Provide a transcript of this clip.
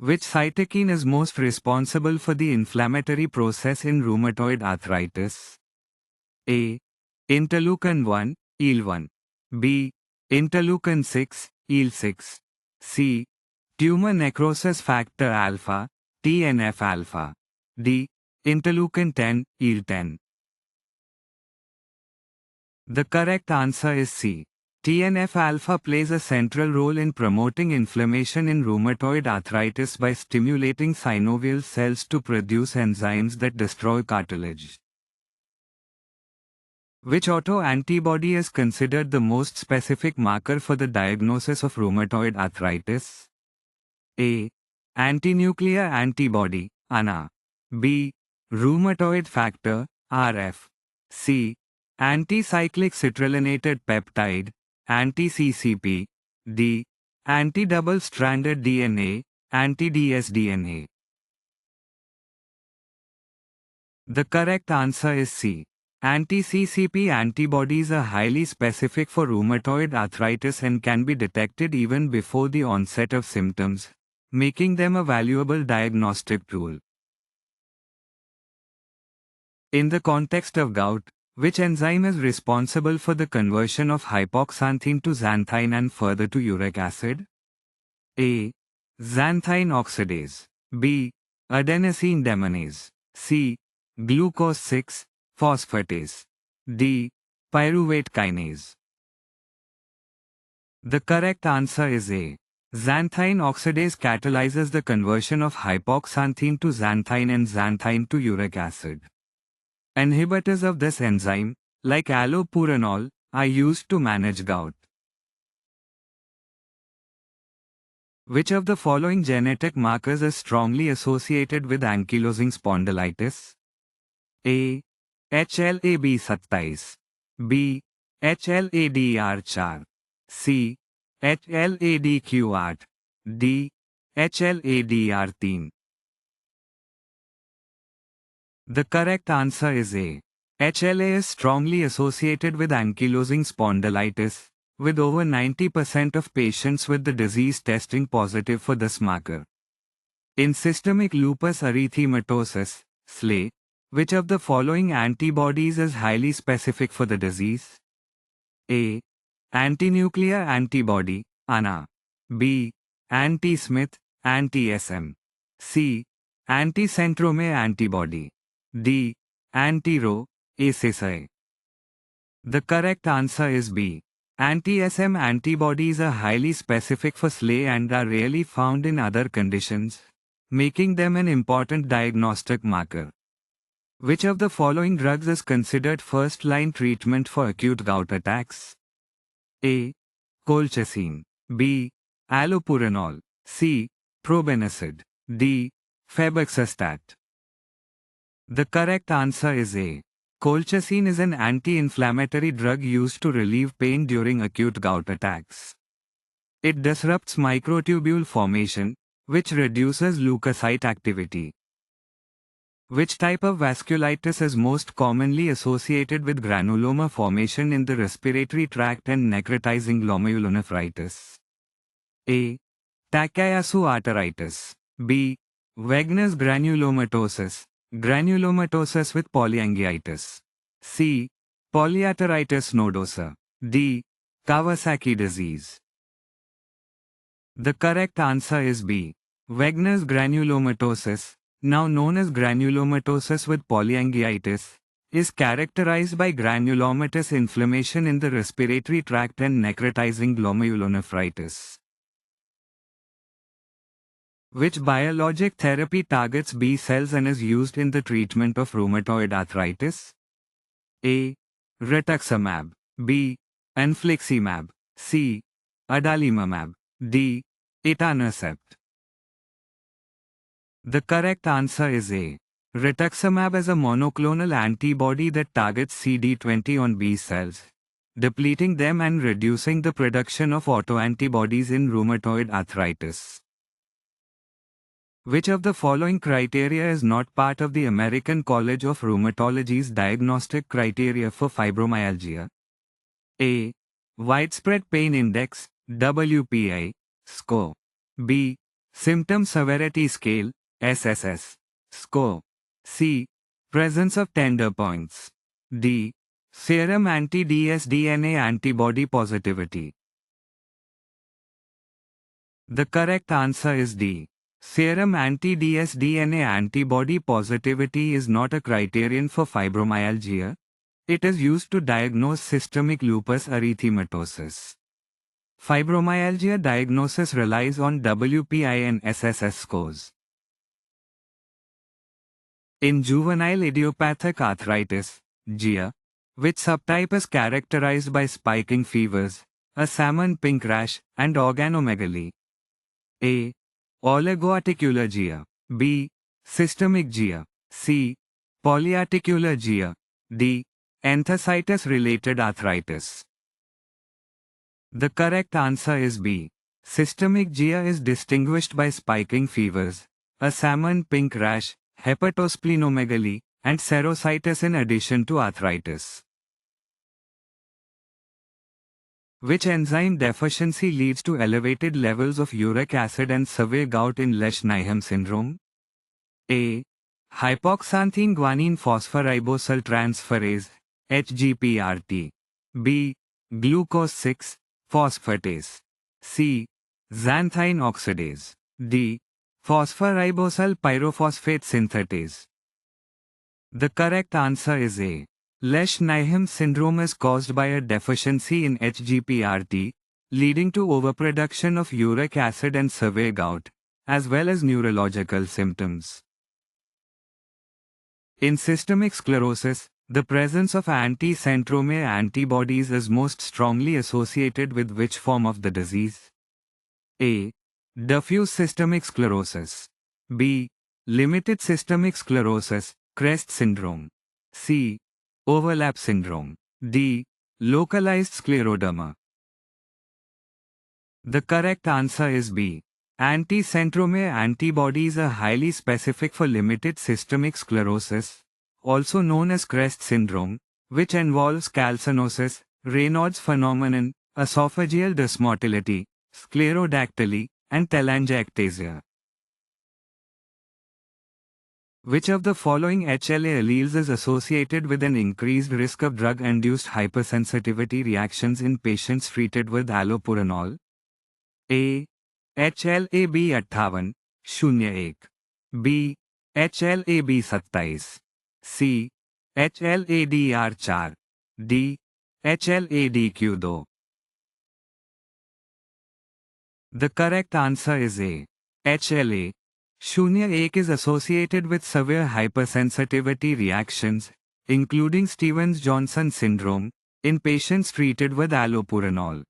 Which cytokine is most responsible for the inflammatory process in rheumatoid arthritis? A. Interleukin-1, IL-1. B. Interleukin-6, IL-6. C. Tumor necrosis factor alpha, TNF-alpha. D. Interleukin-10, IL-10. The correct answer is C. TNF-alpha plays a central role in promoting inflammation in rheumatoid arthritis by stimulating synovial cells to produce enzymes that destroy cartilage. Which autoantibody is considered the most specific marker for the diagnosis of rheumatoid arthritis? A. Antinuclear antibody, ANA. B. Rheumatoid factor, RF. C. Anticyclic citrullinated peptide, anti-CCP. D. Anti-double-stranded DNA, anti-dsDNA. The correct answer is C. Anti-CCP antibodies are highly specific for rheumatoid arthritis and can be detected even before the onset of symptoms, making them a valuable diagnostic tool. In the context of gout, which enzyme is responsible for the conversion of hypoxanthine to xanthine and further to uric acid? A. Xanthine oxidase. B. Adenosine deaminase. C. Glucose 6 phosphatase. D. Pyruvate kinase. The correct answer is A. Xanthine oxidase catalyzes the conversion of hypoxanthine to xanthine and xanthine to uric acid. Inhibitors of this enzyme, like allopurinol, are used to manage gout. Which of the following genetic markers is strongly associated with ankylosing spondylitis? A. HLA-B27. B. HLA-DR4. C. HLA-DQ8. D. HLA-DR3. The correct answer is A. HLA is strongly associated with ankylosing spondylitis, with over 90% of patients with the disease testing positive for this marker. In systemic lupus erythematosus, SLE, which of the following antibodies is highly specific for the disease? A. Antinuclear antibody, ANA. B. Anti-Smith, anti-SM. C. Anti-centromere antibody. D. Anti-Rho, ACSI. The correct answer is B. Anti-SM antibodies are highly specific for SLE and are rarely found in other conditions, making them an important diagnostic marker. Which of the following drugs is considered first-line treatment for acute gout attacks? A. Colchicine. B. Allopurinol. C. Probenecid. D. Febuxostat. The correct answer is A. Colchicine is an anti-inflammatory drug used to relieve pain during acute gout attacks. It disrupts microtubule formation, which reduces leukocyte activity. Which type of vasculitis is most commonly associated with granuloma formation in the respiratory tract and necrotizing glomerulonephritis? A. Takayasu arteritis. B. Wegener's granulomatosis, granulomatosis with polyangiitis. C. Polyarteritis nodosa. D. Kawasaki disease. The correct answer is B. Wegener's granulomatosis, now known as granulomatosis with polyangiitis, is characterized by granulomatous inflammation in the respiratory tract and necrotizing glomerulonephritis. Which biologic therapy targets B cells and is used in the treatment of rheumatoid arthritis? A. Rituximab. B. Infliximab. C. Adalimumab. D. Etanercept. The correct answer is A. Rituximab is a monoclonal antibody that targets CD20 on B cells, depleting them and reducing the production of autoantibodies in rheumatoid arthritis. Which of the following criteria is not part of the American College of Rheumatology's diagnostic criteria for fibromyalgia? A. Widespread pain index, WPI, score. B. Symptom Severity Scale, SSS. Score. C. Presence of tender points. D. Serum anti-dsDNA antibody positivity. The correct answer is D. Serum anti-dsDNA antibody positivity is not a criterion for fibromyalgia. It is used to diagnose systemic lupus erythematosus. Fibromyalgia diagnosis relies on WPI and SSS scores. In juvenile idiopathic arthritis, GIA, which subtype is characterized by spiking fevers, a salmon-pink rash, and organomegaly? A. Oligoarticular GIA. B. Systemic GIA. C. Polyarticular GIA. D. Enthesitis-related arthritis. The correct answer is B. Systemic GIA is distinguished by spiking fevers, a salmon-pink rash, hepatosplenomegaly, and serositis in addition to arthritis. Which enzyme deficiency leads to elevated levels of uric acid and severe gout in Lesch-Nyhan syndrome? A. Hypoxanthine guanine phosphoribosal transferase, HGPRT. B. Glucose 6-phosphatase. C. Xanthine oxidase. D. Phosphoribosal pyrophosphate synthetase. The correct answer is A. Lesch-Nyhan syndrome is caused by a deficiency in HGPRT, leading to overproduction of uric acid and severe gout, as well as neurological symptoms. In systemic sclerosis, the presence of anti-centromere antibodies is most strongly associated with which form of the disease? A. Diffuse systemic sclerosis. B. Limited systemic sclerosis, CREST syndrome. C. Overlap syndrome. D. Localized scleroderma. The correct answer is B. Anti-centromere antibodies are highly specific for limited systemic sclerosis, also known as CREST syndrome, which involves calcinosis, Raynaud's phenomenon, esophageal dysmotility, sclerodactyly, and telangiectasia. Which of the following HLA alleles is associated with an increased risk of drug-induced hypersensitivity reactions in patients treated with allopurinol? A. HLA-B58, 01. B. HLA-B27. C. HLA-DR4. D. HLA-DQ2. The correct answer is A. HLA. 01 is associated with severe hypersensitivity reactions, including Stevens-Johnson syndrome, in patients treated with allopurinol.